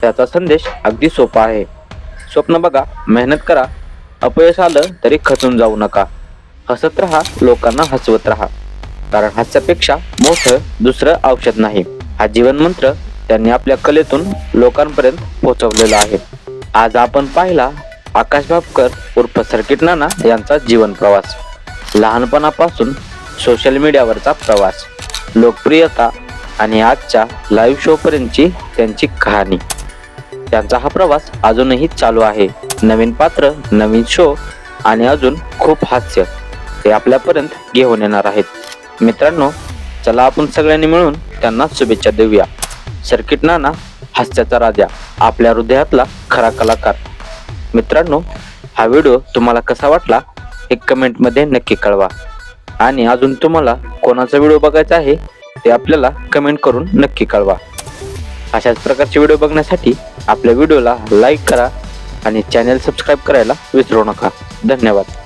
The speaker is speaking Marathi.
त्याचा संदेश अगदी सोपा आहे. स्वप्न बघा, मेहनत करा, अपयश आलं तरी खचून जाऊ नका. हसत राहा, लोकांना हसवत राहा. कारण हास्यापेक्षा मोठं दुसरं औषध नाही. हा जीवन मंत्र त्यांनी आपल्या कलेतून लोकांपर्यंत पोहोचवलेला आहे. आज आपण पाहिला आकाश भापकर उर्फ सर्किट नाना यांचा जीवन प्रवास. लहानपणापासून सोशल मीडियावरचा प्रवास, लोकप्रियता आणि आजच्या लाईव्ह शो पर्यंतची त्यांची कहाणी. त्यांचा हा प्रवास अजूनही चालू आहे. नवीन पात्र, नवीन शो आणि अजून खूप हास्य ते आपल्यापर्यंत घेऊन येणार आहेत. मित्रांनो, चला आपण सगळ्यांनी मिळून त्यांना शुभेच्छा देऊया. सर्किट नाना हास्याचा राजा, आपल्या हृदयातला खरा कलाकार. मित्रांनो, हा व्हिडिओ तुम्हाला कसा वाटला हे कमेंटमध्ये नक्की कळवा. आणि अजून तुम्हाला कोणाचा व्हिडिओ बघायचा आहे ते आपल्याला कमेंट करून नक्की कळवा. अशाच प्रकारचे व्हिडिओ बघण्यासाठी आपल्या व्हिडिओला लाईक करा आणि चॅनल सबस्क्राईब करायला विसरू नका. धन्यवाद.